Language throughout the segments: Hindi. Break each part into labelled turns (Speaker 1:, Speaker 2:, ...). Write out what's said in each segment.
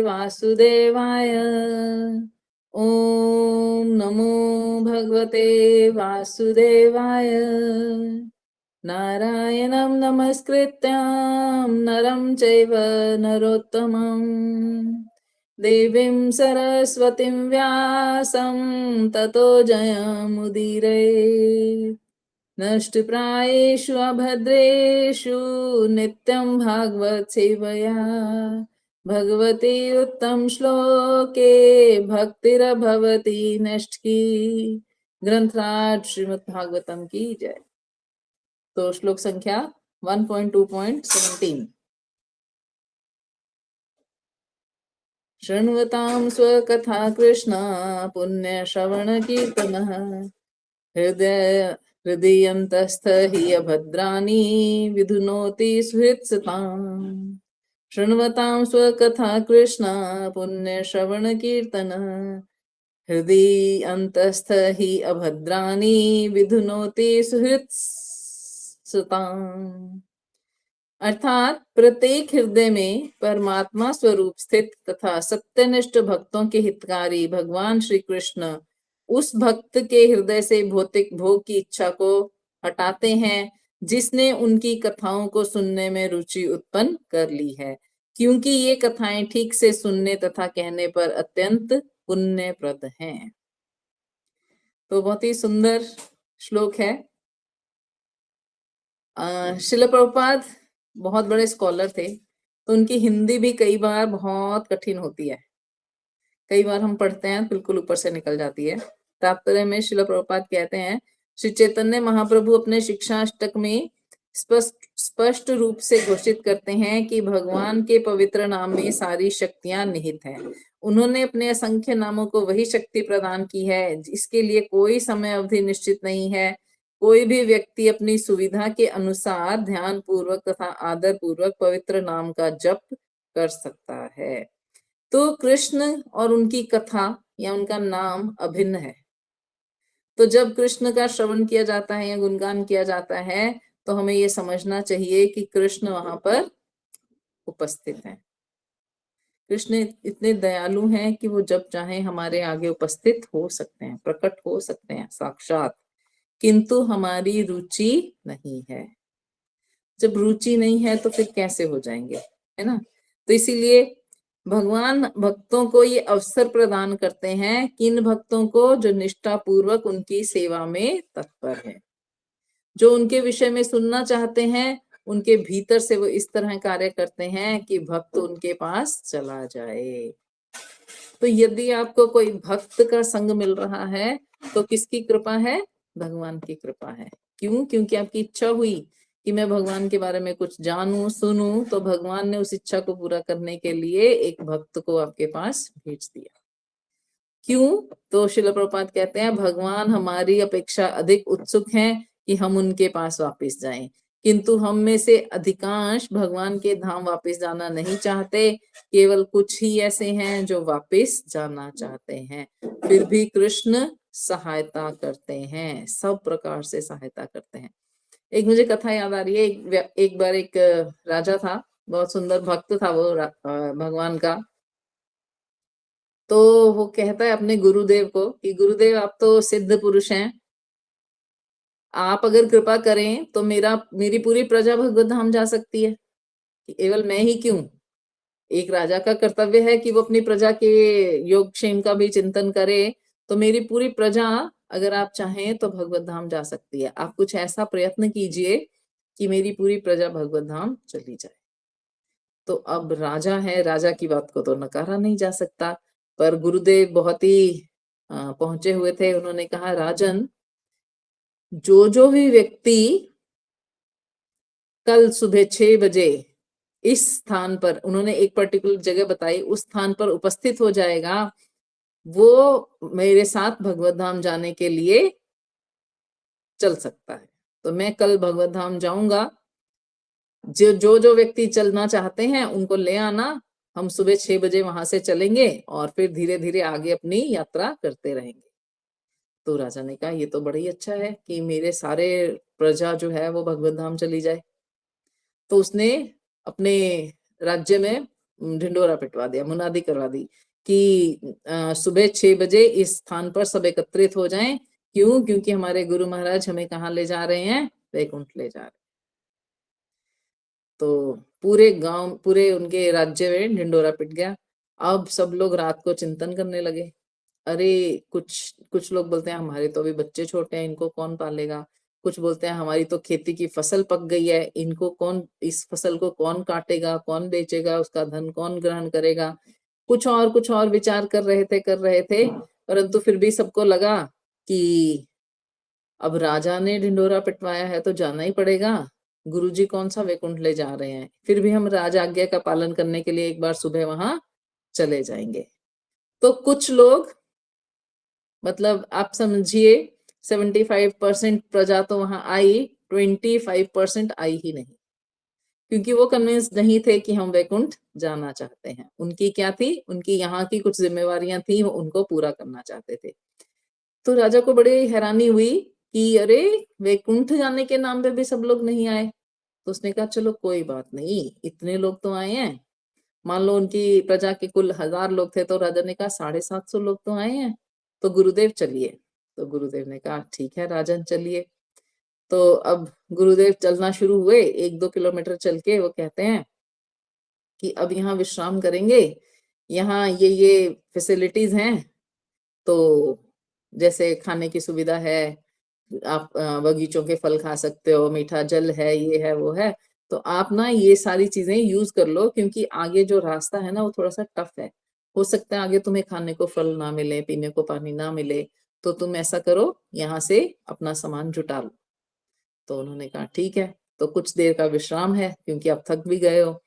Speaker 1: वासुदेवाय। ओम नमो भगवते वासुदेवाय। नारायणं नमस्कृत्यां नरं चैव नरोत्तमं देवीं सरस्वतीं व्यासं ततो जयमुदीरये। नष्टप्रायेषु अभद्रेषु नित्यं भागवत सेवया भगवती उत्तम श्लोके भक्तिरभवती नष्ट की। ग्रंथराज श्रीमद् भागवतम की जय। तो श्लोक संख्या 1.2.17। शृण्वतां स्वकथा कृष्ण पुण्य श्रवण कीर्तनः हृदयन्तस्थ हि अभद्राणि विधुनोति सुहृत्सताम्। शृण्वतां स्वकथा कृष्ण पुण्य श्रवण कीर्तन हृदयन्तस्थ हि अभद्राणि विधुनोति सुहृत्सताम्। अर्थात प्रत्येक हृदय में परमात्मा स्वरूप स्थित तथा सत्यनिष्ठ भक्तों के हितकारी भगवान श्री कृष्ण उस भक्त के हृदय से भौतिक भोग की इच्छा को हटाते हैं जिसने उनकी कथाओं को सुनने में रुचि उत्पन्न कर ली है, क्योंकि ये कथाएं ठीक से सुनने तथा कहने पर अत्यंत पुण्यप्रद हैं। तो बहुत ही सुंदर श्लोक है। श्रील प्रभुपाद बहुत बड़े स्कॉलर थे, तो उनकी हिंदी भी कई बार बहुत कठिन होती है। कई बार हम पढ़ते हैं बिल्कुल ऊपर से निकल जाती है। तात्पर्य में श्रील प्रभुपाद कहते हैं, श्री चैतन्य महाप्रभु अपने शिक्षा अष्टक में स्पष्ट रूप से घोषित करते हैं कि भगवान के पवित्र नाम में सारी शक्तियां निहित हैं। उन्होंने अपने असंख्य नामों को वही शक्ति प्रदान की है जिसके लिए कोई समय अवधि निश्चित नहीं है। कोई भी व्यक्ति अपनी सुविधा के अनुसार ध्यान पूर्वक तथा आदर पूर्वक पवित्र नाम का जप कर सकता है। तो कृष्ण और उनकी कथा या उनका नाम अभिन्न है। तो जब कृष्ण का श्रवण किया जाता है या गुणगान किया जाता है तो हमें ये समझना चाहिए कि कृष्ण वहां पर उपस्थित हैं। कृष्ण इतने दयालु हैं कि वो जब चाहे हमारे आगे उपस्थित हो सकते हैं, प्रकट हो सकते हैं साक्षात, किंतु हमारी रुचि नहीं है। जब रुचि नहीं है तो फिर कैसे हो जाएंगे, है ना। तो इसीलिए भगवान भक्तों को ये अवसर प्रदान करते हैं, किन भक्तों को, जो निष्ठा पूर्वक उनकी सेवा में तत्पर है, जो उनके विषय में सुनना चाहते हैं, उनके भीतर से वो इस तरह कार्य करते हैं कि भक्त उनके पास चला जाए। तो यदि आपको कोई भक्त का संग मिल रहा है तो किसकी कृपा है? भगवान की कृपा है। क्यों? क्योंकि आपकी इच्छा हुई कि मैं भगवान के बारे में कुछ जानूं सुनूं, तो भगवान ने उस इच्छा को पूरा करने के लिए एक भक्त को आपके पास भेज दिया। क्यों? तो श्रील प्रभुपाद कहते हैं, भगवान हमारी अपेक्षा अधिक उत्सुक हैं कि हम उनके पास वापस जाएं, किंतु हम में से अधिकांश भगवान के धाम वापस जाना नहीं चाहते। केवल कुछ ही ऐसे हैं जो वापस जाना चाहते हैं। फिर भी कृष्ण सहायता करते हैं, सब प्रकार से सहायता करते हैं। एक मुझे कथा याद आ रही है। एक बार एक राजा था, बहुत सुंदर भक्त था वो भगवान का। तो वो कहता है अपने गुरुदेव को कि गुरुदेव आप तो सिद्ध पुरुष हैं, आप अगर कृपा करें तो मेरी पूरी प्रजा भगवत धाम जा सकती है। केवल मैं ही क्यों, एक राजा का कर्तव्य है कि वो अपनी प्रजा के योग क्षेम का भी चिंतन करे। तो मेरी पूरी प्रजा अगर आप चाहें तो भगवत धाम जा सकती है। आप कुछ ऐसा प्रयत्न कीजिए कि मेरी पूरी प्रजा भगवत धाम चली जाए। तो अब राजा है, राजा की बात को तो नकारा नहीं जा सकता। पर गुरुदेव बहुत ही पहुंचे हुए थे। उन्होंने कहा, राजन, जो भी व्यक्ति कल सुबह 6 बजे इस स्थान पर, उन्होंने एक पर्टिकुलर जगह बताई, उस स्थान पर उपस्थित हो जाएगा, वो मेरे साथ भगवत धाम जाने के लिए चल सकता है। तो मैं कल भगवत धाम जाऊंगा। जो व्यक्ति चलना चाहते हैं उनको ले आना। हम सुबह 6 बजे वहां से चलेंगे और फिर धीरे धीरे आगे अपनी यात्रा करते रहेंगे। तो राजा ने कहा, ये तो बड़ा ही अच्छा है कि मेरे सारे प्रजा जो है वो भगवत धाम चली जाए। तो उसने अपने राज्य में ढिंडोरा पिटवा दिया, मुनादी करवा दी कि सुबह 6 बजे इस स्थान पर सब एकत्रित हो जाएं। क्यों? क्योंकि हमारे गुरु महाराज हमें कहाँ ले जा रहे हैं? वैकुंठ ले जा रहे हैं। तो पूरे गांव, पूरे उनके राज्य में ढिंडोरा पिट गया। अब सब लोग रात को चिंतन करने लगे। अरे कुछ कुछ लोग बोलते हैं हमारे तो अभी बच्चे छोटे हैं, इनको कौन पालेगा। कुछ बोलते हैं हमारी तो खेती की फसल पक गई है, इनको कौन, इस फसल को कौन काटेगा, कौन बेचेगा, उसका धन कौन ग्रहण करेगा। कुछ और विचार कर रहे थे, परंतु फिर भी सबको लगा कि अब राजा ने ढिंडोरा पिटवाया है तो जाना ही पड़ेगा। गुरुजी कौन सा वैकुंठ ले जा रहे हैं, फिर भी हम राज आज्ञा का पालन करने के लिए एक बार सुबह वहां चले जाएंगे। तो कुछ लोग, मतलब आप समझिए 75% प्रजा तो वहां आई, 25% आई ही नहीं, क्योंकि वो कन्विंस नहीं थे कि हम वैकुंठ जाना चाहते हैं। उनकी क्या थी? उनकी यहाँ की कुछ जिम्मेवारियां थी, वो उनको पूरा करना चाहते थे। तो राजा को बड़ी हैरानी हुई कि अरे वैकुंठ जाने के नाम पे भी सब लोग नहीं आए। तो उसने कहा चलो कोई बात नहीं, इतने लोग तो आए हैं, मान लो उनकी प्रजा के कुल 1000 लोग थे, तो राजा ने कहा 750 लोग तो आए हैं, तो गुरुदेव चलिए। तो गुरुदेव ने कहा ठीक है राजन चलिए। तो अब गुरुदेव चलना शुरू हुए, 1-2 किलोमीटर चल के वो कहते हैं कि अब यहाँ विश्राम करेंगे, यहाँ ये फैसिलिटीज हैं। तो जैसे खाने की सुविधा है, आप बगीचों के फल खा सकते हो, मीठा जल है, ये है वो है, तो आप ना ये सारी चीजें यूज कर लो, क्योंकि आगे जो रास्ता है ना वो थोड़ा सा टफ है। हो सकता है आगे तुम्हें खाने को फल ना मिले, पीने को पानी ना मिले, तो तुम ऐसा करो, यहाँ से अपना सामान जुटा लो। तो उन्होंने कहा ठीक है। तो कुछ देर का विश्राम है, क्योंकि आप थक भी गए हो।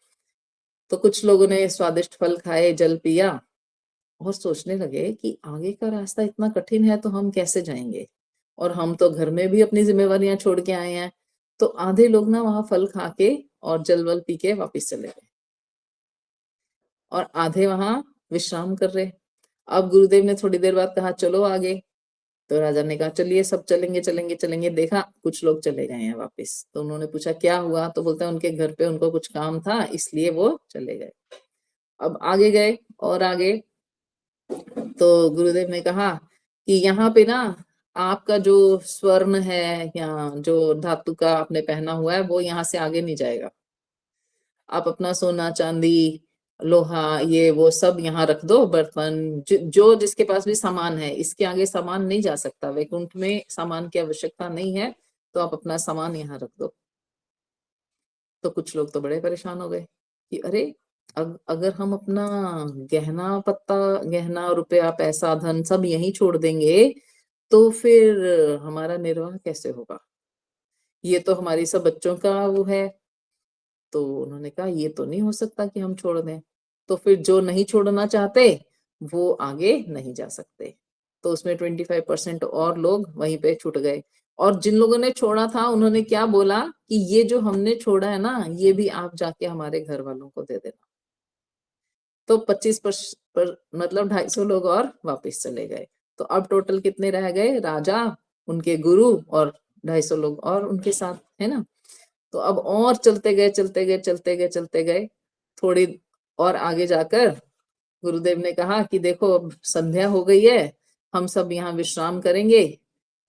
Speaker 1: तो कुछ लोगों ने स्वादिष्ट फल खाए, जल पिया, और सोचने लगे कि आगे का रास्ता इतना कठिन है तो हम कैसे जाएंगे, और हम तो घर में भी अपनी जिम्मेवारियां छोड़ के आए हैं। तो आधे लोग ना वहां फल खा के और जल वल पी के वापिस चले गए, और आधे वहां विश्राम कर रहे। अब गुरुदेव ने थोड़ी देर बाद कहा चलो आगे। तो राजा ने कहा चलिए सब चलेंगे चलेंगे चलेंगे। देखा कुछ लोग चले गए हैं वापस। तो उन्होंने पूछा क्या हुआ, तो बोलते हैं उनके घर पे उनको कुछ काम था, इसलिए वो चले गए। अब आगे गए और आगे। तो गुरुदेव ने कहा कि यहाँ पे ना आपका जो स्वर्ण है या जो धातु का आपने पहना हुआ है वो यहाँ से आगे नहीं जाएगा। आप अपना सोना चांदी लोहा ये वो सब यहाँ रख दो, बर्तन जो जिसके पास भी सामान है, इसके आगे सामान नहीं जा सकता। वैकुंठ में सामान की आवश्यकता नहीं है, तो आप अपना सामान यहाँ रख दो। तो कुछ लोग तो बड़े परेशान हो गए कि अरे अगर हम अपना गहना पत्ता, गहना रुपया पैसा धन सब यहीं छोड़ देंगे, तो फिर हमारा निर्वाह कैसे होगा? ये तो हमारी सब बच्चों का वो है। तो उन्होंने कहा ये तो नहीं हो सकता कि हम छोड़ दें। तो फिर जो नहीं छोड़ना चाहते वो आगे नहीं जा सकते। तो उसमें 25% और लोग वहीं पे छूट गए। और जिन लोगों ने छोड़ा था उन्होंने क्या बोला कि ये जो हमने छोड़ा है ना, ये भी आप जाके हमारे घर वालों को दे देना। तो 25 पर मतलब 250 लोग और वापस चले गए। तो अब टोटल कितने रह गए? राजा, उनके गुरु और 250 लोग और उनके साथ, है ना। तो अब और चलते गए चलते गए चलते गए चलते गए। थोड़ी और आगे जाकर गुरुदेव ने कहा कि देखो अब संध्या हो गई है, हम सब यहाँ विश्राम करेंगे,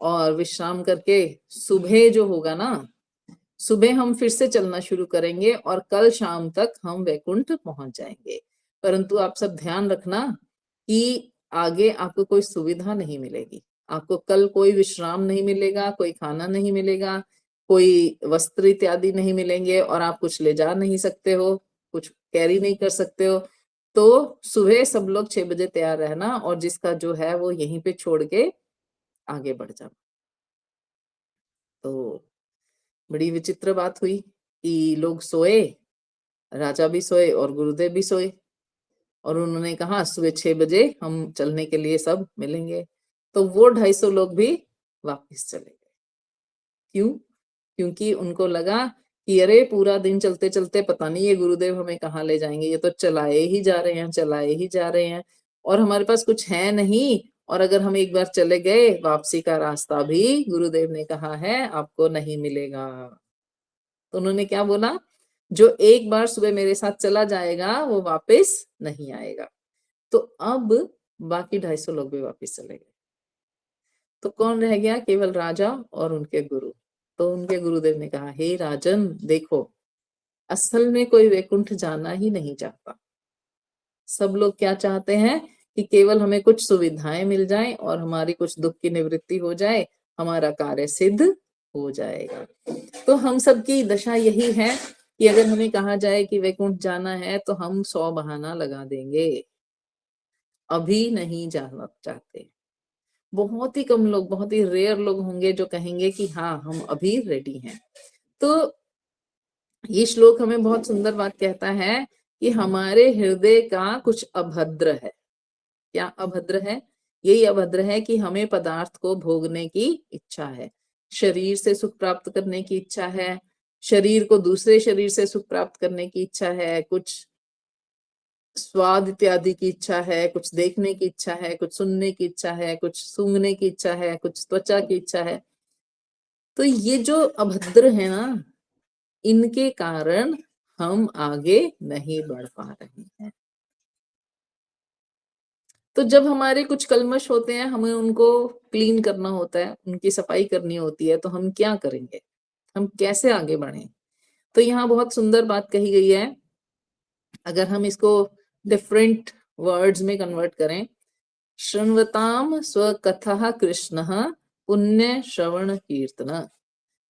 Speaker 1: और विश्राम करके सुबह जो होगा ना, सुबह हम फिर से चलना शुरू करेंगे और कल शाम तक हम वैकुंठ पहुंच जाएंगे। परंतु आप सब ध्यान रखना कि आगे आपको कोई सुविधा नहीं मिलेगी। आपको कल कोई विश्राम नहीं मिलेगा, कोई खाना नहीं मिलेगा, कोई वस्त्र इत्यादि नहीं मिलेंगे, और आप कुछ ले जा नहीं सकते हो, कुछ कैरी नहीं कर सकते हो। तो सुबह सब लोग 6 बजे तैयार रहना, और जिसका जो है वो यहीं पे छोड़ के आगे बढ़ जाना। तो बड़ी विचित्र बात हुई कि लोग सोए, राजा भी सोए और गुरुदेव भी सोए, और उन्होंने कहा सुबह 6 बजे हम चलने के लिए सब मिलेंगे। तो वो 250 लोग भी वापस चले गए। क्यों? क्योंकि उनको लगा कि अरे पूरा दिन चलते चलते पता नहीं ये गुरुदेव हमें कहाँ ले जाएंगे, ये तो चलाए ही जा रहे हैं, चलाए ही जा रहे हैं, और हमारे पास कुछ है नहीं। और अगर हम एक बार चले गए, वापसी का रास्ता भी गुरुदेव ने कहा है आपको नहीं मिलेगा। तो उन्होंने क्या बोला, जो एक बार सुबह मेरे साथ चला जाएगा वो वापस नहीं आएगा। तो अब बाकी 250 लोग भी वापस चले गए। तो कौन रह गया? केवल राजा और उनके गुरु। तो उनके गुरुदेव ने कहा, हे राजन, देखो, असल में कोई वैकुंठ जाना ही नहीं चाहता। सब लोग क्या चाहते हैं कि केवल हमें कुछ सुविधाएं मिल जाएं और हमारी कुछ दुख की निवृत्ति हो जाए, हमारा कार्य सिद्ध हो जाएगा। तो हम सबकी दशा यही है कि अगर हमें कहा जाए कि वैकुंठ जाना है तो हम 100 बहाना लगा देंगे, अभी नहीं जाना चाहते। बहुत ही कम लोग, बहुत ही रेयर लोग होंगे जो कहेंगे कि हाँ, हम अभी रेडी हैं। तो ये श्लोक हमें बहुत सुंदर बात कहता है कि हमारे हृदय का कुछ अभद्र है। क्या अभद्र है? यही अभद्र है कि हमें पदार्थ को भोगने की इच्छा है, शरीर से सुख प्राप्त करने की इच्छा है, शरीर को दूसरे शरीर से सुख प्राप्त करने की इच्छा है, कुछ स्वाद इत्यादि की इच्छा है, कुछ देखने की इच्छा है, कुछ सुनने की इच्छा है, कुछ सूंघने की इच्छा है, कुछ त्वचा की इच्छा है। तो ये जो अभद्र है ना, इनके कारण हम आगे नहीं बढ़ पा रहे हैं। तो जब हमारे कुछ कल्मश होते हैं, हमें उनको क्लीन करना होता है, उनकी सफाई करनी होती है, तो हम क्या करेंगे? हम कैसे आगे बढ़ें? तो यहाँ बहुत सुंदर बात कही गई है। अगर हम इसको डिफरेंट वर्ड्स में कन्वर्ट करें, शृण्वताम स्वकथः कृष्णः पुण्य श्रवण कीर्तन।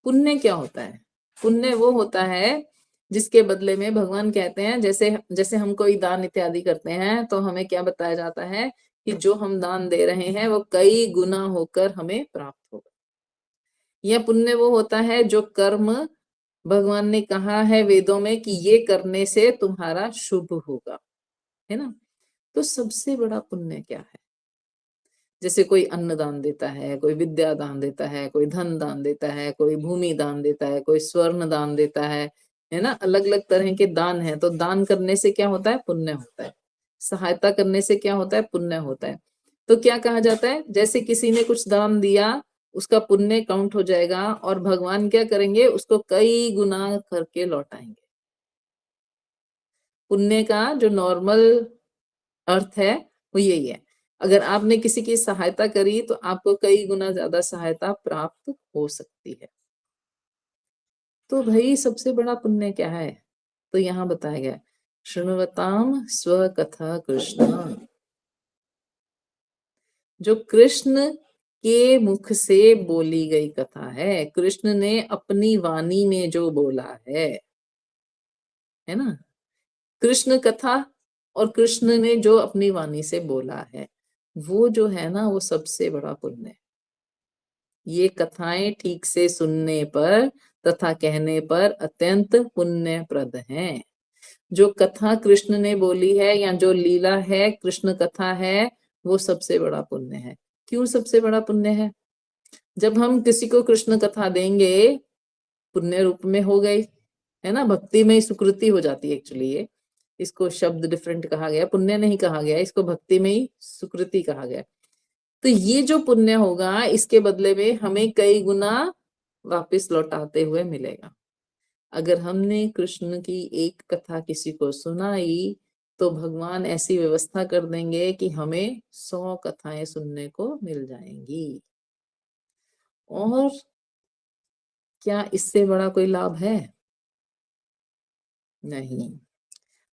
Speaker 1: पुण्य क्या होता है? पुण्य वो होता है जिसके बदले में भगवान कहते हैं, जैसे जैसे हम कोई दान इत्यादि करते हैं तो हमें क्या बताया जाता है कि जो हम दान दे रहे हैं वो कई गुना होकर हमें प्राप्त होगा। यह पुण्य वो होता है जो कर्म भगवान ने कहा है वेदों में कि ये करने से तुम्हारा शुभ होगा, है ना? तो सबसे बड़ा पुण्य क्या है? जैसे कोई अन्न दान देता है, कोई विद्या दान देता है, कोई धन दान देता है, कोई भूमि दान देता है, कोई स्वर्ण दान देता है ना? अलग अलग तरह के दान है। तो दान करने से क्या होता है? पुण्य होता है। सहायता करने से क्या होता है? पुण्य होता है। तो क्या कहा जाता है? जैसे किसी ने कुछ दान दिया, उसका पुण्य काउंट हो जाएगा और भगवान क्या करेंगे? उसको कई गुना करके लौटाएंगे। पुण्य का जो नॉर्मल अर्थ है वो यही है। अगर आपने किसी की सहायता करी तो आपको कई गुना ज्यादा सहायता प्राप्त हो सकती है। तो भाई सबसे बड़ा पुण्य क्या है? तो यहाँ बताया गया, शृण्वताम स्वकथा कृष्ण। जो कृष्ण के मुख से बोली गई कथा है, कृष्ण ने अपनी वाणी में जो बोला है ना? कृष्ण कथा और कृष्ण ने जो अपनी वाणी से बोला है, वो जो है ना, वो सबसे बड़ा पुण्य है। ये कथाएं ठीक से सुनने पर तथा कहने पर अत्यंत पुण्यप्रद हैं। जो कथा कृष्ण ने बोली है या जो लीला है, कृष्ण कथा है, वो सबसे बड़ा पुण्य है। क्यों सबसे बड़ा पुण्य है? जब हम किसी को कृष्ण कथा देंगे, पुण्य रूप में हो गई, है ना? भक्ति में सुकृति हो जाती है एक्चुअली। ये इसको शब्द डिफरेंट कहा गया, पुण्य नहीं कहा गया, इसको भक्ति में ही सुकृति कहा गया। तो ये जो पुण्य होगा, इसके बदले में हमें कई गुना वापस लौटाते हुए मिलेगा। अगर हमने कृष्ण की एक कथा किसी को सुनाई तो भगवान ऐसी व्यवस्था कर देंगे कि हमें 100 कथाएं सुनने को मिल जाएंगी। और क्या इससे बड़ा कोई लाभ है? नहीं।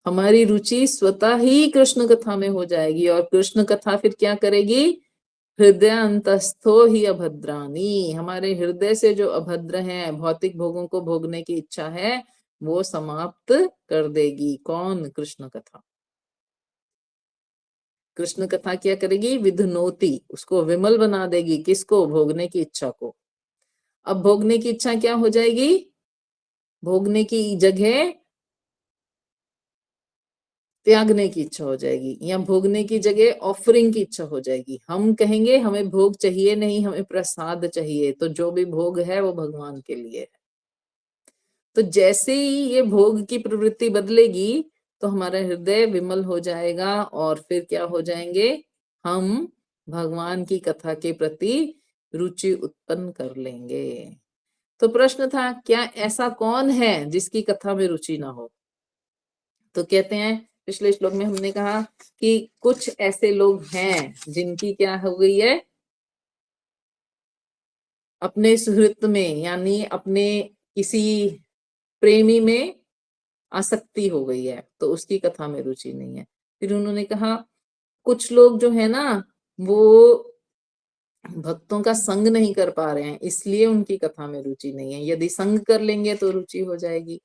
Speaker 1: हमारी रुचि स्वतः ही कृष्ण कथा में हो जाएगी और कृष्ण कथा फिर क्या करेगी? हृदय अंतस्थो ही अभद्रानी। हमारे हृदय से जो अभद्र हैं, भौतिक भोगों को भोगने की इच्छा है, वो समाप्त कर देगी। कौन? कृष्ण कथा। कृष्ण कथा क्या करेगी? विधनोति, उसको विमल बना देगी। किसको? भोगने की इच्छा को। अब भोगने की इच्छा क्या हो जाएगी? भोगने की जगह त्यागने की इच्छा हो जाएगी, या भोगने की जगह ऑफरिंग की इच्छा हो जाएगी। हम कहेंगे हमें भोग चाहिए नहीं, हमें प्रसाद चाहिए। तो जो भी भोग है वो भगवान के लिए है। तो जैसे ही ये भोग की प्रवृत्ति बदलेगी तो हमारा हृदय विमल हो जाएगा और फिर क्या हो जाएंगे? हम भगवान की कथा के प्रति रुचि उत्पन्न कर लेंगे। तो प्रश्न था, क्या ऐसा कौन है जिसकी कथा में रुचि ना हो? तो कहते हैं, पिछले श्लोक में हमने कहा कि कुछ ऐसे लोग हैं जिनकी क्या हो गई है, अपने सुहृत में यानी अपने किसी प्रेमी में आसक्ति हो गई है, तो उसकी कथा में रुचि नहीं है। फिर उन्होंने कहा कुछ लोग जो है ना, वो भक्तों का संग नहीं कर पा रहे हैं, इसलिए उनकी कथा में रुचि नहीं है। यदि संग कर लेंगे तो रुचि हो जाएगी।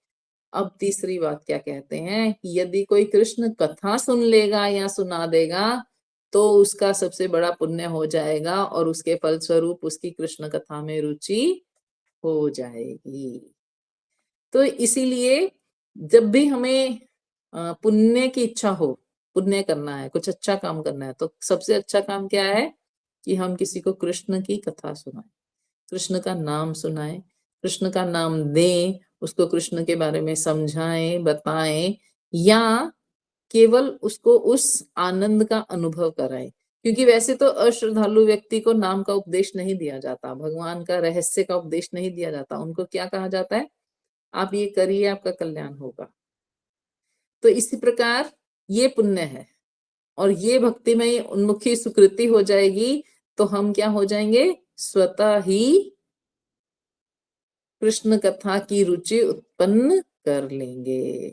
Speaker 1: अब तीसरी बात क्या कहते हैं कि यदि कोई कृष्ण कथा सुन लेगा या सुना देगा तो उसका सबसे बड़ा पुण्य हो जाएगा और उसके फलस्वरूप उसकी कृष्ण कथा में रुचि हो जाएगी। तो इसीलिए जब भी हमें पुण्य की इच्छा हो, पुण्य करना है, कुछ अच्छा काम करना है, तो सबसे अच्छा काम क्या है कि हम किसी को कृष्ण की कथा सुनाएं, कृष्ण का नाम सुनाएं, कृष्ण का नाम दें, उसको कृष्ण के बारे में समझाएं, बताएं, या केवल उसको उस आनंद का अनुभव कराएं। क्योंकि वैसे तो अश्रद्धालु व्यक्ति को नाम का उपदेश नहीं दिया जाता, भगवान का रहस्य का उपदेश नहीं दिया जाता। उनको क्या कहा जाता है, आप ये करिए, आपका कल्याण होगा। तो इसी प्रकार ये पुण्य है और ये भक्ति में उन्मुखी सुकृति हो जाएगी, तो हम क्या हो जाएंगे, स्वतः ही कृष्ण कथा की रुचि उत्पन्न कर लेंगे।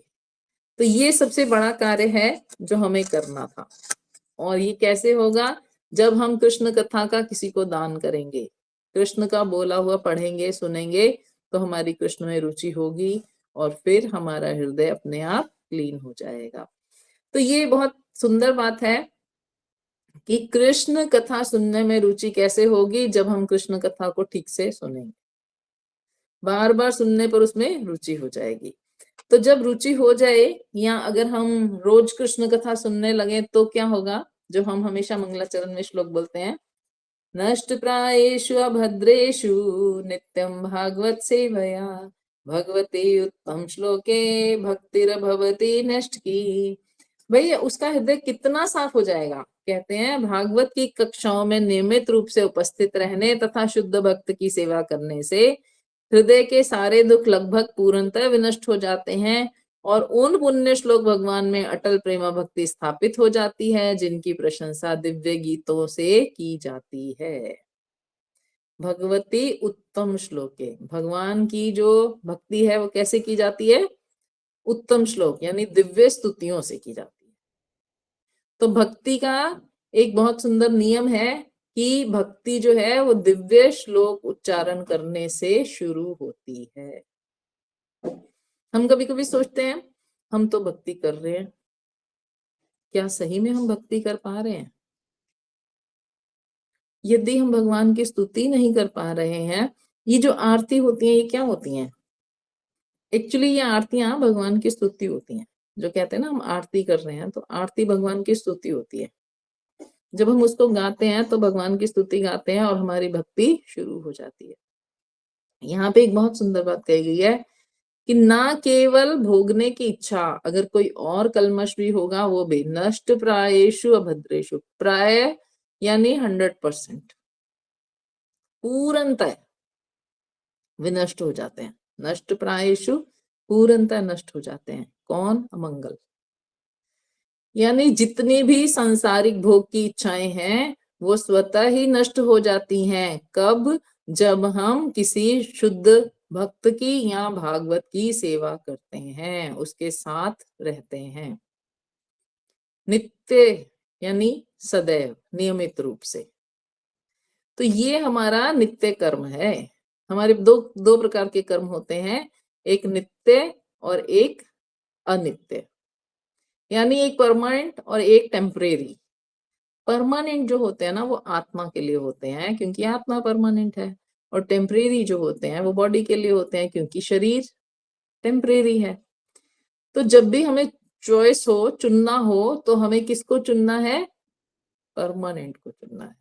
Speaker 1: तो ये सबसे बड़ा कार्य है जो हमें करना था। और ये कैसे होगा, जब हम कृष्ण कथा का किसी को दान करेंगे, कृष्ण का बोला हुआ पढ़ेंगे, सुनेंगे, तो हमारी कृष्ण में रुचि होगी और फिर हमारा हृदय अपने आप क्लीन हो जाएगा। तो ये बहुत सुंदर बात है कि कृष्ण कथा सुनने में रुचि कैसे होगी, जब हम कृष्ण कथा को ठीक से सुनेंगे, बार बार सुनने पर उसमें रुचि हो जाएगी। तो जब रुचि हो जाए, या अगर हम रोज कृष्ण कथा सुनने लगे, तो क्या होगा, जो हम हमेशा मंगलाचरण में श्लोक बोलते हैं, नष्ट प्रायेषु अभद्रेषु नित्यं भागवत सेवया भगवती उत्तम श्लोके भक्तिर्भवति नष्ट की। भैया उसका हृदय कितना साफ हो जाएगा। कहते हैं, भागवत की कक्षाओं में नियमित रूप से उपस्थित रहने तथा शुद्ध भक्त की सेवा करने से हृदय के सारे दुख लगभग पूर्णतः विनष्ट हो जाते हैं और उन पुण्य श्लोक भगवान में अटल प्रेमा भक्ति स्थापित हो जाती है, जिनकी प्रशंसा दिव्य गीतों से की जाती है। भगवती उत्तम श्लोके, भगवान की जो भक्ति है वो कैसे की जाती है, उत्तम श्लोक यानी दिव्य स्तुतियों से की जाती है। तो भक्ति का एक बहुत सुंदर नियम है कि भक्ति जो है वो दिव्य श्लोक उच्चारण करने से शुरू होती है। हम कभी कभी सोचते हैं हम तो भक्ति कर रहे हैं, क्या सही में हम भक्ति कर पा रहे हैं? यदि हम भगवान की स्तुति नहीं कर पा रहे हैं, ये जो आरती होती है ये क्या होती हैं? एक्चुअली ये आरतियां भगवान की स्तुति होती हैं। जो कहते हैं ना हम आरती कर रहे हैं, तो आरती भगवान की स्तुति होती है। जब हम उसको गाते हैं तो भगवान की स्तुति गाते हैं और हमारी भक्ति शुरू हो जाती है। यहाँ पे एक बहुत सुंदर बात कही गई है कि ना केवल भोगने की इच्छा, अगर कोई और कल्मश भी होगा वो भी नष्ट प्रायेषु अभद्रेषु, प्राय यानी 100% पूर्णतः विनष्ट हो जाते हैं। नष्ट प्रायेषु पूर्णतः नष्ट हो जाते हैं। कौन? अमंगल। यानी जितनी भी सांसारिक भोग की इच्छाएं हैं वो स्वतः ही नष्ट हो जाती हैं। कब? जब हम किसी शुद्ध भक्त की या भागवत की सेवा करते हैं, उसके साथ रहते हैं नित्य यानी सदैव, नियमित रूप से। तो ये हमारा नित्य कर्म है। हमारे दो दो प्रकार के कर्म होते हैं, एक नित्य और एक अनित्य, यानी एक परमानेंट और एक टेम्परेरी। परमानेंट जो होते हैं ना वो आत्मा के लिए होते हैं क्योंकि आत्मा परमानेंट है, और टेम्परेरी जो होते हैं वो बॉडी के लिए होते हैं क्योंकि शरीर टेम्परेरी है। तो जब भी हमें चॉइस हो, चुनना हो, तो हमें किसको चुनना है? परमानेंट को चुनना है।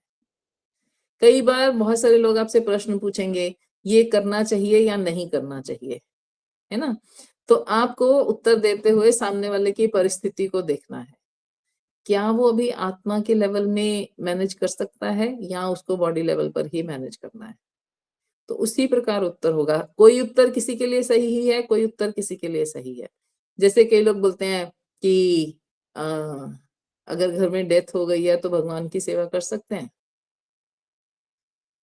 Speaker 1: कई बार बहुत सारे लोग आपसे प्रश्न पूछेंगे, ये करना चाहिए या नहीं करना चाहिए, है ना? तो आपको उत्तर देते हुए सामने वाले की परिस्थिति को देखना है। क्या वो अभी आत्मा के लेवल में मैनेज कर सकता है या उसको बॉडी लेवल पर ही मैनेज करना है? तो उसी प्रकार उत्तर होगा। कोई उत्तर किसी के लिए सही ही है, कोई उत्तर किसी के लिए सही है। जैसे कई लोग बोलते हैं कि अ, अगर घर में डेथ हो गई है तो भगवान की सेवा कर सकते हैं।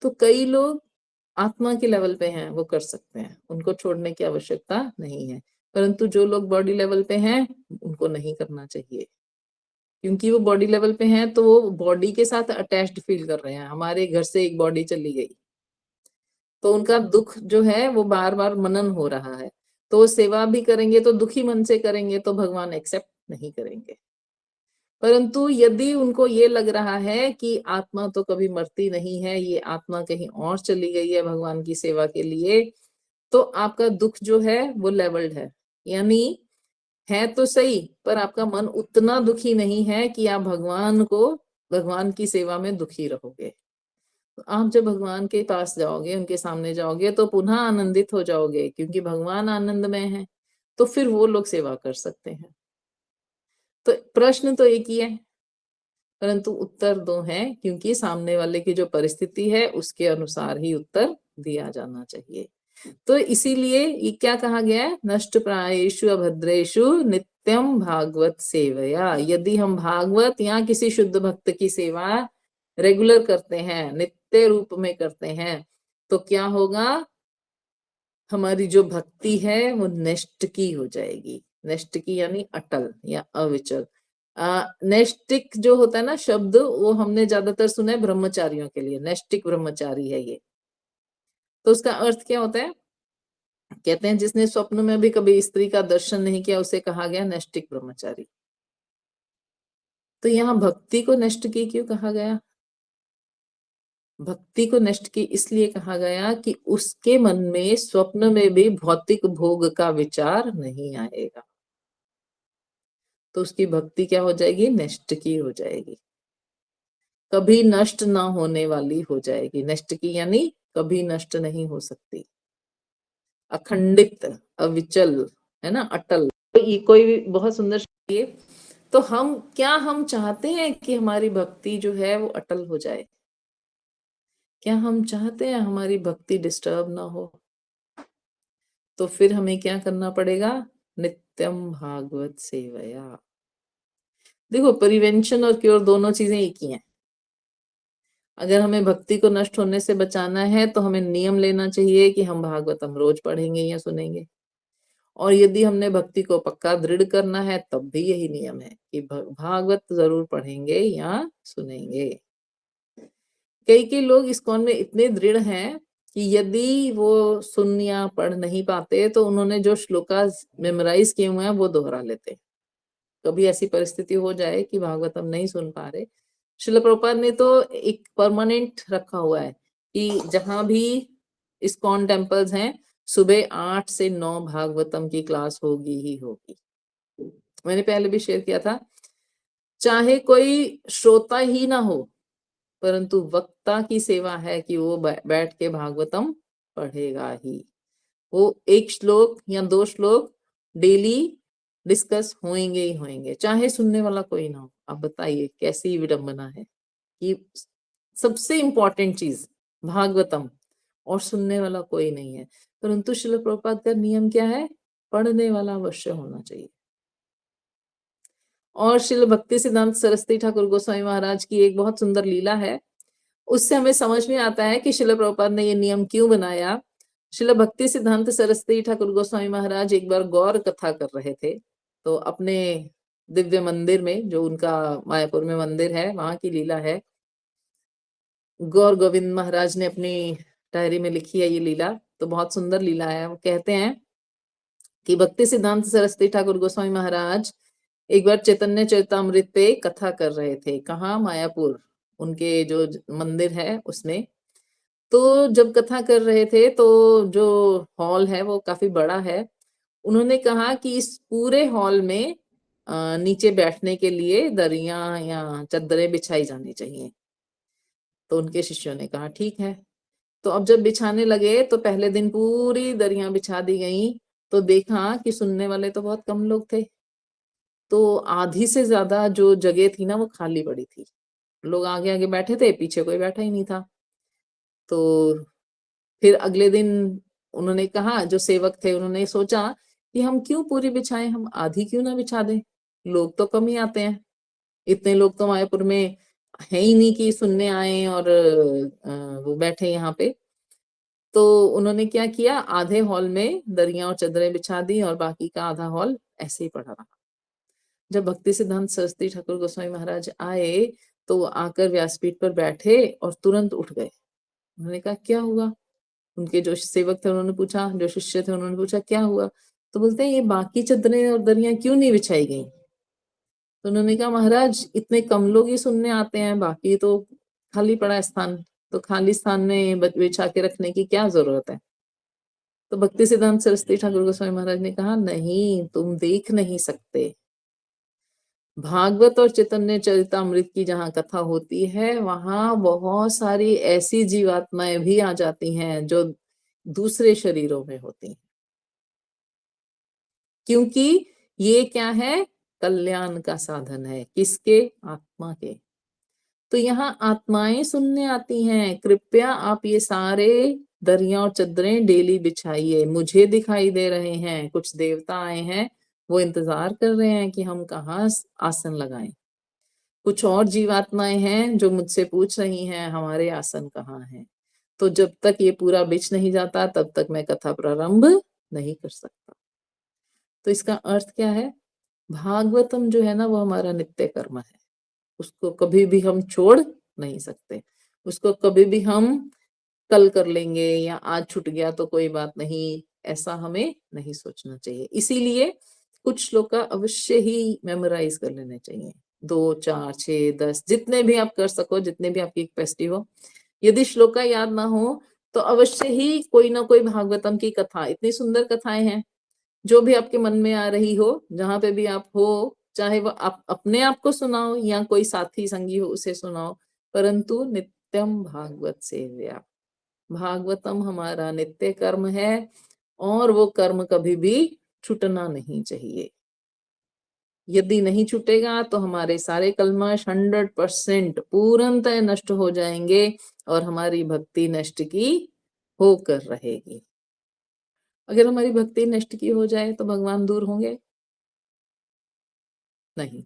Speaker 1: तो कई लोग आत्मा के लेवल पे हैं, वो कर सकते हैं, उनको छोड़ने की आवश्यकता नहीं है। परंतु जो लोग बॉडी लेवल पे हैं, उनको नहीं करना चाहिए। क्योंकि वो बॉडी लेवल पे हैं तो वो बॉडी के साथ अटैच्ड फील कर रहे हैं। हमारे घर से एक बॉडी चली गई, तो उनका दुख जो है वो बार-बार मनन हो रहा है। तो वो सेवा भी करेंगे तो दुखी मन से करेंगे तो भगवान एक्सेप्ट नहीं करेंगे। परंतु यदि उनको ये लग रहा है कि आत्मा तो कभी मरती नहीं है, ये आत्मा कहीं और चली गई है भगवान की सेवा के लिए, तो आपका दुख जो है वो लेवल्ड है। यानी है तो सही, पर आपका मन उतना दुखी नहीं है कि आप भगवान की सेवा में दुखी रहोगे। तो आप जब भगवान के पास जाओगे, उनके सामने जाओगे तो पुनः आनंदित हो जाओगे, क्योंकि भगवान आनंदमय है, तो फिर वो लोग सेवा कर सकते हैं। तो प्रश्न तो एक ही है, परंतु उत्तर दो हैं, क्योंकि सामने वाले की जो परिस्थिति है उसके अनुसार ही उत्तर दिया जाना चाहिए। तो इसीलिए ये क्या कहा गया है, नष्ट प्रायेषु अभद्रेषु नित्यम भागवत सेवया। यदि हम भागवत या किसी शुद्ध भक्त की सेवा रेगुलर करते हैं, नित्य रूप में करते हैं, तो क्या होगा, हमारी जो भक्ति है वो नैष्ठिकी हो जाएगी। नैष्ठिकी यानी अटल या अविचल। नैष्ठिक जो होता है ना शब्द, वो हमने ज्यादातर सुना है ब्रह्मचारियों के लिए, नैष्ठिक ब्रह्मचारी है ये। तो उसका अर्थ क्या होता है, कहते हैं जिसने स्वप्न में भी कभी स्त्री का दर्शन नहीं किया उसे कहा गया नैष्ठिक ब्रह्मचारी। तो यहाँ भक्ति को नष्ट की क्यों कहा गया, भक्ति को नष्ट की इसलिए कहा गया कि उसके मन में स्वप्न में भी भौतिक भोग का विचार नहीं आएगा, तो उसकी भक्ति क्या हो जाएगी, नष्ट की हो जाएगी, कभी नष्ट ना होने वाली हो जाएगी। नष्ट की यानी कभी नष्ट नहीं हो सकती, अखंडित, अविचल, है ना, अटल। तो ये कोई भी बहुत सुंदर शब्द है। तो हम चाहते हैं कि हमारी भक्ति जो है वो अटल हो जाए, क्या हम चाहते हैं हमारी भक्ति डिस्टर्ब ना हो, तो फिर हमें क्या करना पड़ेगा, नित्यम भागवत सेवया। देखो, प्रिवेंशन और क्योर दोनों चीजें एक ही हैं। अगर हमें भक्ति को नष्ट होने से बचाना है तो हमें नियम लेना चाहिए कि हम भागवतम रोज पढ़ेंगे या सुनेंगे, और यदि हमने भक्ति को पक्का दृढ़ करना है तब भी यही नियम है कि भागवत जरूर पढ़ेंगे या सुनेंगे। कई लोग इस्कॉन में इतने दृढ़ हैं कि यदि वो सुन या पढ़ नहीं पाते तो उन्होंने जो श्लोकास मेमोराइज किए हुए हैं वो दोहरा लेते। कभी ऐसी परिस्थिति हो जाए कि भागवतम नहीं सुन पा रहे, श्रील प्रभुपाद ने तो एक परमानेंट रखा हुआ है कि जहां भी इस्कॉन टेम्पल्स हैं, सुबह 8 से 9 भागवतम की क्लास होगी ही होगी। मैंने पहले भी शेयर किया था, चाहे कोई श्रोता ही ना हो, परंतु वक्ता की सेवा है कि वो बैठ के भागवतम पढ़ेगा ही। वो एक श्लोक या 2 श्लोक डेली डिस्कस होंगे ही होंगे, चाहे सुनने वाला कोई ना हो। आप बताइए कैसी विडंबना है कि सबसे इंपॉर्टेंट चीज भागवतम और सुनने वाला कोई नहीं है, परंतु श्रील प्रभुपाद का नियम क्या है, पढ़ने वाला अवश्य होना चाहिए। और श्रील भक्ति सिद्धांत सरस्वती ठाकुर गोस्वामी महाराज की एक बहुत सुंदर लीला है, उससे हमें समझ में आता है कि श्रील प्रभुपाद ने ये नियम क्यों बनाया। श्रील भक्ति सिद्धांत सरस्वती ठाकुर गोस्वामी महाराज एक बार गौर कथा कर रहे थे, तो अपने दिव्य मंदिर में, जो उनका मायापुर में मंदिर है, वहां की लीला है। गौर गोविंद महाराज ने अपनी डायरी में लिखी है ये लीला, तो बहुत सुंदर लीला है। वो कहते हैं कि भक्ति सिद्धांत सरस्वती ठाकुर गोस्वामी महाराज एक बार चैतन्य चरितामृत पे कथा कर रहे थे, कहाँ, मायापुर, उनके जो मंदिर है उसमें। तो जब कथा कर रहे थे तो जो हॉल है वो काफी बड़ा है, उन्होंने कहा कि इस पूरे हॉल में नीचे बैठने के लिए दरियां या चद्दरें बिछाई जानी चाहिए। तो उनके शिष्यों ने कहा ठीक है। तो अब जब बिछाने लगे तो पहले दिन पूरी दरियां बिछा दी गई, तो देखा कि सुनने वाले तो बहुत कम लोग थे, तो आधी से ज्यादा जो जगह थी ना वो खाली पड़ी थी, लोग आगे आगे बैठे थे, पीछे कोई बैठा ही नहीं था। तो फिर अगले दिन उन्होंने कहा, जो सेवक थे उन्होंने सोचा कि हम क्यों पूरी बिछाएं, हम आधी क्यों ना बिछा दें, लोग तो कम ही आते हैं, इतने लोग तो मायापुर में है ही नहीं कि सुनने आए और वो बैठे यहाँ पे। तो उन्होंने क्या किया, आधे हॉल में दरियां और चादरें बिछा दी और बाकी का आधा हॉल ऐसे ही पड़ा रहा। जब भक्ति सिद्धांत सरस्वती ठाकुर गोस्वामी महाराज आए तो वो आकर व्यासपीठ पर बैठे और तुरंत उठ गए। उन्होंने कहा क्या हुआ? उनके जो सेवक थे उन्होंने पूछा, जो शिष्य थे उन्होंने पूछा क्या हुआ? तो बोलते हैं ये बाकी चादरें और दरियां क्यों नहीं बिछाई गई? तो उन्होंने कहा महाराज इतने कम लोग ही सुनने आते हैं, बाकी तो खाली पड़ा है स्थान, तो खाली स्थान में बिछा के रखने की क्या जरूरत है? तो भक्ति सिद्धांत सरस्वती ठाकुर गोस्वामी महाराज ने कहा नहीं, तुम देख नहीं सकते। भागवत और चैतन्य चरितामृत की जहाँ कथा होती है वहां बहुत सारी ऐसी जीवात्माएं भी आ जाती हैं जो दूसरे शरीरों में होती हैं, क्योंकि ये क्या है, कल्याण का साधन है, किसके? आत्मा के। तो यहाँ आत्माएं सुनने आती हैं, कृपया आप ये सारे दरिया और चादरें डेली बिछाइए। मुझे दिखाई दे रहे हैं कुछ देवता आए हैं, वो इंतजार कर रहे हैं कि हम कहाँ आसन लगाएं। कुछ और जीवात्माएं हैं जो मुझसे पूछ रही हैं हमारे आसन कहाँ हैं। तो जब तक ये पूरा बिछ नहीं जाता तब तक मैं कथा प्रारंभ नहीं कर सकता। तो इसका अर्थ क्या है? भागवतम जो है ना वो हमारा नित्य कर्म है, उसको कभी भी हम छोड़ नहीं सकते। उसको कभी भी हम कल कर लेंगे या आज छूट गया तो कोई बात नहीं, ऐसा हमें नहीं सोचना चाहिए। इसीलिए कुछ श्लोक अवश्य ही मेमोराइज कर लेने चाहिए, 2, 4, 6, 10 जितने भी आप कर सको, जितने भी आपकी कैपेसिटी हो। यदि श्लोका याद ना हो तो अवश्य ही कोई ना कोई भागवतम की कथा, इतनी सुंदर कथाएं हैं, जो भी आपके मन में आ रही हो, जहां पे भी आप हो, चाहे वो आप अपने आप को सुनाओ या कोई साथी संगी हो उसे सुनाओ, परंतु नित्यम भागवत सेव्या। भागवतम हमारा नित्य कर्म है और वो कर्म कभी भी छूटना नहीं चाहिए। यदि नहीं छूटेगा तो हमारे सारे कल्मश 100% पूर्णतः नष्ट हो जाएंगे और हमारी भक्ति नष्ट की होकर रहेगी। अगर हमारी भक्ति नष्ट की हो जाए तो भगवान दूर होंगे? नहीं,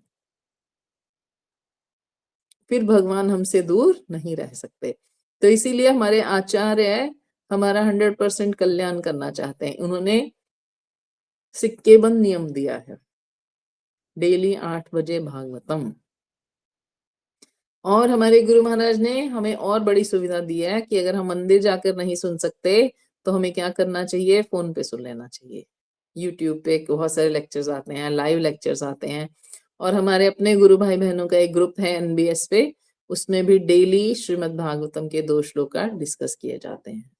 Speaker 1: फिर भगवान हमसे दूर नहीं रह सकते। तो इसीलिए हमारे आचार्य हमारा 100% कल्याण करना चाहते हैं। उन्होंने सिक्केबंद नियम दिया है, डेली 8 बजे भागवतम। और हमारे गुरु महाराज ने हमें और बड़ी सुविधा दी है कि अगर हम मंदिर जाकर नहीं सुन सकते तो हमें क्या करना चाहिए, फोन पे सुन लेना चाहिए। यूट्यूब पे बहुत सारे लेक्चर्स आते हैं, लाइव लेक्चर्स आते हैं, और हमारे अपने गुरु भाई बहनों का एक ग्रुप है NBS पे, उसमें भी डेली श्रीमद् भागवतम के 2 श्लोक डिस्कस किए जाते हैं।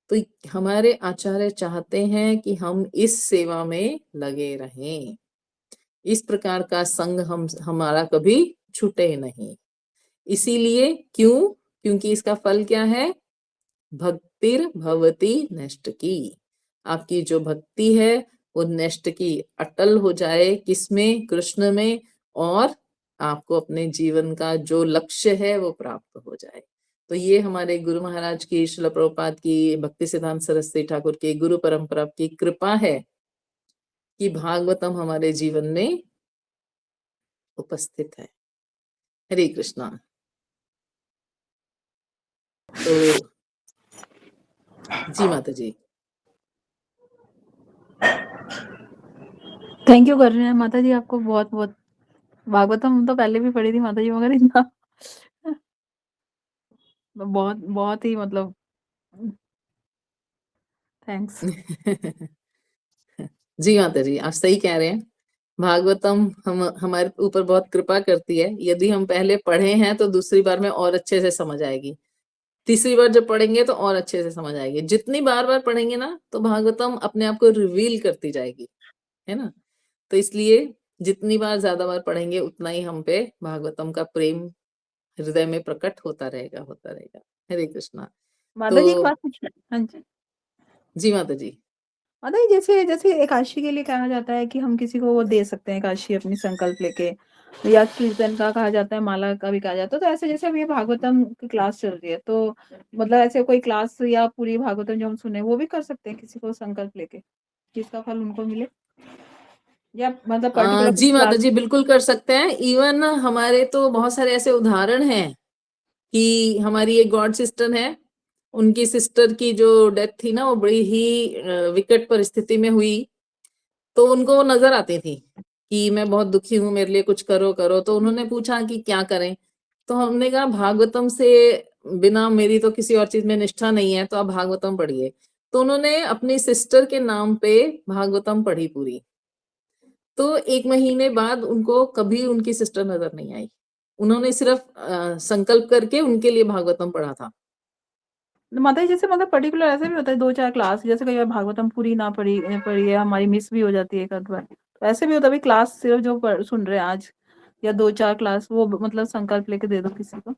Speaker 1: तो हमारे आचार्य चाहते हैं कि हम इस सेवा में लगे रहें, इस प्रकार का संग हमारा कभी छूटे नहीं। इसीलिए क्यों? क्योंकि इसका फल क्या है? भक्तिर भवती नष्ट की। आपकी जो भक्ति है वो नष्ट की, अटल हो जाए, किसमें? कृष्ण में, और आपको अपने जीवन का जो लक्ष्य है वो प्राप्त हो जाए। तो ये हमारे गुरु महाराज की, श्रील प्रभुपाद की, भक्ति सिद्धांत सरस्वती ठाकुर की गुरु परंपरा की कृपा है कि भागवतम हमारे जीवन में उपस्थित है। हरे कृष्णा। तो जी माता जी।
Speaker 2: थैंक यू कर रहे हैं माता जी आपको बहुत बहुत। भागवतम तो पहले भी पढ़ी थी माता जी, मगर इतना बहुत बहुत ही मतलब थैंक्स।
Speaker 1: जी माता जी, आप सही कह रहे हैं। भागवतम हमारे ऊपर बहुत कृपा करती है। यदि हम पहले पढ़े हैं तो दूसरी बार में और अच्छे से समझ आएगी, तीसरी बार जब पढ़ेंगे तो और अच्छे से समझ आएगी। जितनी बार बार पढ़ेंगे ना तो भागवतम अपने आप को रिवील करती जाएगी, है ना। तो इसलिए जितनी बार ज्यादा बार पढ़ेंगे उतना ही हम पे भागवतम का प्रेम हृदय में प्रकट होता रहेगा, होता रहेगा। हरे कृष्णा।
Speaker 2: माता जी एक
Speaker 1: तो
Speaker 2: बात पूछना, हाँ जी
Speaker 1: जी माता जी।
Speaker 2: माता जी, जैसे जैसे एकादशी के लिए कहा जाता है कि हम किसी को वो दे सकते हैं एकादशी अपनी संकल्प लेके, या कीर्तन का कहा जाता है, माला का भी कहा जाता है। तो ऐसे जैसे अब ये भागवतम की क्लास चल रही है, तो मतलब ऐसे कोई क्लास या पूरी भागवतम जो हम सुने वो भी कर सकते हैं किसी को संकल्प लेके, जिसका फल उनको मिले, या मतलब पर्टिकुलर कुछ
Speaker 1: जी माता
Speaker 2: क्लास?
Speaker 1: जी, बिल्कुल कर सकते हैं। इवन हमारे तो बहुत सारे ऐसे उदाहरण हैं कि हमारी एक गॉड सिस्टर है, उनकी सिस्टर की जो डेथ थी ना, वो बड़ी ही विकट परिस्थिति में हुई। तो उनको वो नजर आती थी कि मैं बहुत दुखी हूँ, मेरे लिए कुछ करो करो। तो उन्होंने पूछा कि क्या करें, तो हमने कहा भागवतम से बिना, मेरी तो किसी और चीज में निष्ठा नहीं है, तो आप भागवतम पढ़िए। तो उन्होंने अपनी सिस्टर के नाम पे भागवतम पढ़ी पूरी। तो 1 महीने बाद उनको कभी उनकी सिस्टर नजर नहीं आई। उन्होंने सिर्फ संकल्प करके उनके लिए भागवतम पढ़ा था।
Speaker 2: माता जी जैसे मतलब पर्टिकुलर ऐसे भी होता है 2-4 क्लास, जैसे कई बार भागवतम पूरी ना पढ़ी है हमारी, मिस भी हो जाती है एक आध बार, तो ऐसे भी होता है भी क्लास सिर्फ जो सुन रहे हैं आज, या 2-4 क्लास वो मतलब संकल्प लेके दे दो किसी को?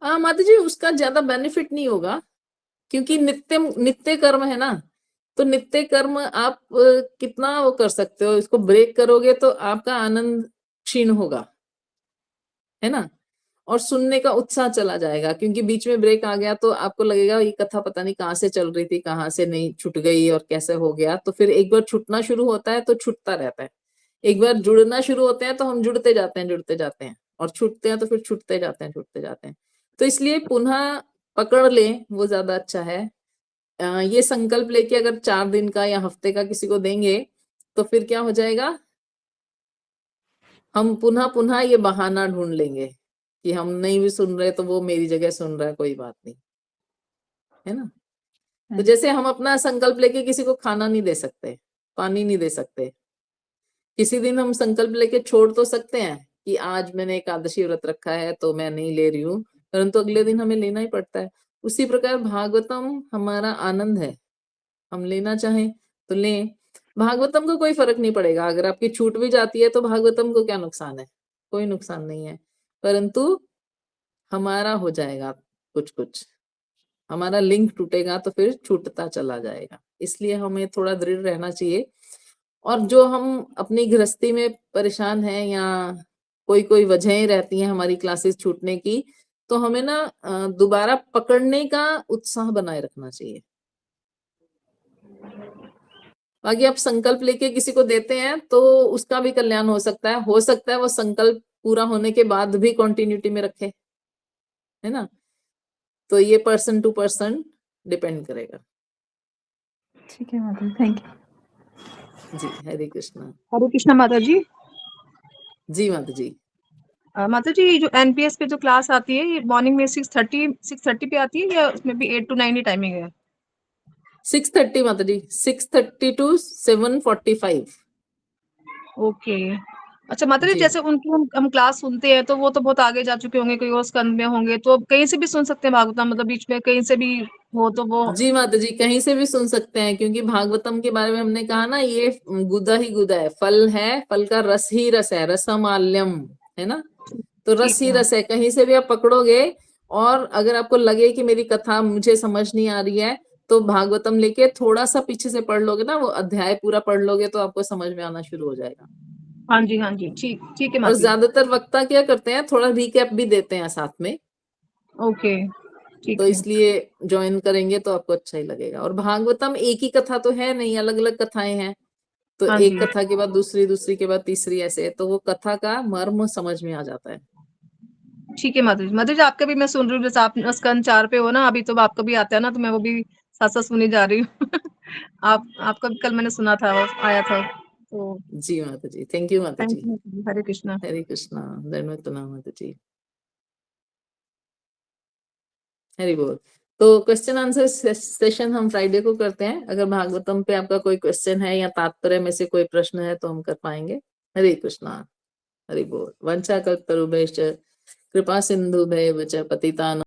Speaker 1: हाँ माता जी, उसका ज्यादा बेनिफिट नहीं होगा, क्योंकि नित्य नित्य कर्म है ना। तो नित्य कर्म आप कितना वो कर सकते हो, इसको ब्रेक करोगे तो आपका आनंद क्षीण होगा, है ना। और सुनने का उत्साह चला जाएगा, क्योंकि बीच में ब्रेक आ गया तो आपको लगेगा ये कथा पता नहीं कहाँ से चल रही थी, कहाँ से नहीं छूट गई और कैसे हो गया। तो फिर एक बार छूटना शुरू होता है तो छूटता रहता है। एक बार जुड़ना शुरू होते हैं तो हम जुड़ते जाते हैं, और छूटते हैं तो फिर छूटते जाते हैं, छूटते जाते हैं। तो इसलिए पुनः पकड़ लें, वो ज्यादा अच्छा है। ये संकल्प लेके अगर 4 दिन का या हफ्ते का किसी को देंगे, तो फिर क्या हो जाएगा, हम पुनः पुनः ये बहाना ढूंढ लेंगे कि हम नहीं भी सुन रहे तो वो मेरी जगह सुन रहा है, कोई बात नहीं, है ना। तो जैसे हम अपना संकल्प लेके किसी को खाना नहीं दे सकते, पानी नहीं दे सकते, किसी दिन हम संकल्प लेके छोड़ तो सकते हैं कि आज मैंने एकादशी व्रत रखा है तो मैं नहीं ले रही हूँ, परंतु अगले दिन हमें लेना ही पड़ता है। उसी प्रकार भागवतम हमारा आनंद है, हम लेना चाहें तो लें। भागवतम को कोई फर्क नहीं पड़ेगा, अगर आपकी छूट भी जाती है तो भागवतम को क्या नुकसान है, कोई नुकसान नहीं है। परंतु हमारा हो जाएगा कुछ कुछ, हमारा लिंक टूटेगा तो फिर छूटता चला जाएगा। इसलिए हमें थोड़ा दृढ़ रहना चाहिए। और जो हम अपनी गृहस्थी में परेशान हैं, या कोई कोई वजहें रहती हैं हमारी क्लासेस छूटने की, तो हमें ना दोबारा पकड़ने का उत्साह बनाए रखना चाहिए। बाकी आप संकल्प लेके किसी को देते हैं तो उसका भी कल्याण हो सकता है वो संकल्प पूरा होने के बाद भी कंटिन्यूटी में रखे, है ना। तो ये पर्सन टू पर्सन डिपेंड करेगा।
Speaker 2: ठीक है माता जी, थैंक यू।
Speaker 1: जी, हरे कृष्णा।
Speaker 3: हरे कृष्णा माता जी।
Speaker 1: जी माता जी।
Speaker 3: माता जी जो एनपीएस पे जो क्लास आती है, ये मॉर्निंग में 6:30 पे आती है, या उसमें भी 8 to 9 ही टाइमिंग है?
Speaker 1: 6:30 माता जी, 6:30 to 7:45।
Speaker 3: ओके। अच्छा माता जी,
Speaker 1: जी
Speaker 3: जैसे उनकी हम क्लास सुनते हैं तो वो तो बहुत आगे जा चुके होंगे, कोई और स्कंद में होंगे, तो अब कहीं से भी सुन सकते हैं भागवतम, मतलब बीच में कहीं से भी हो तो वो?
Speaker 1: जी माता जी, कहीं से भी सुन सकते हैं, क्योंकि भागवतम के बारे में हमने कहा ना, ये गुदा ही गुदा है, फल है, फल का रस ही रस है, रसमाल्यम, है ना। तो रस
Speaker 3: ठीक
Speaker 1: ही
Speaker 3: है।
Speaker 1: रस है, कहीं से भी आप पकड़ोगे। और अगर आपको लगे कि मेरी कथा मुझे समझ नहीं आ रही है, तो भागवतम लेके थोड़ा सा पीछे से पढ़ लोगे ना, वो अध्याय पूरा पढ़ लोगे तो आपको समझ में आना शुरू हो जाएगा।
Speaker 3: हाँ जी, हाँ जी, ठीक ठीक है
Speaker 1: और
Speaker 3: माता जी।
Speaker 1: ज्यादातर वक्ता क्या करते हैं, थोड़ा रिकैप भी देते हैं साथ में।
Speaker 3: ओके, ठीक
Speaker 1: तो
Speaker 3: है।
Speaker 1: इसलिए ज्वाइन करेंगे तो आपको अच्छा ही लगेगा। और भागवतम एक ही कथा तो है नहीं, अलग अलग कथाएं हैं। तो
Speaker 3: हाँ
Speaker 1: एक
Speaker 3: जी,
Speaker 1: कथा के बाद दूसरी, दूसरी के बाद तीसरी, ऐसे तो वो कथा का मर्म समझ में आ जाता है।
Speaker 3: ठीक है माता जी। माता जी आपका भी मैं सुन रही हूँ, जैसे आप स्कंद 4 पे हो ना अभी, तो आपका भी आता है ना, तो मैं वो भी साथ-साथ सुनी जा रही हूँ। आपका भी कल मैंने सुना था, वो आया था। तो
Speaker 1: जी माता जी, थैंक यू माता
Speaker 3: थैंक
Speaker 1: जी।
Speaker 3: यू माता जी। हरे कृष्णा।
Speaker 1: हरे कृष्णा। धन्यवाद प्रणाम माता जी। हरि बोल। तो क्वेश्चन आंसर सेशन हम फ्राइडे को करते हैं। अगर भागवतम पे आपका कोई क्वेश्चन है या तात्पर्य में से कोई प्रश्न है तो हम कर पाएंगे। हरे कृष्णा। हरि बोल। वंशा कल्पतरुभ्यश्च कृपा सिंधुभ्येव च पतितानां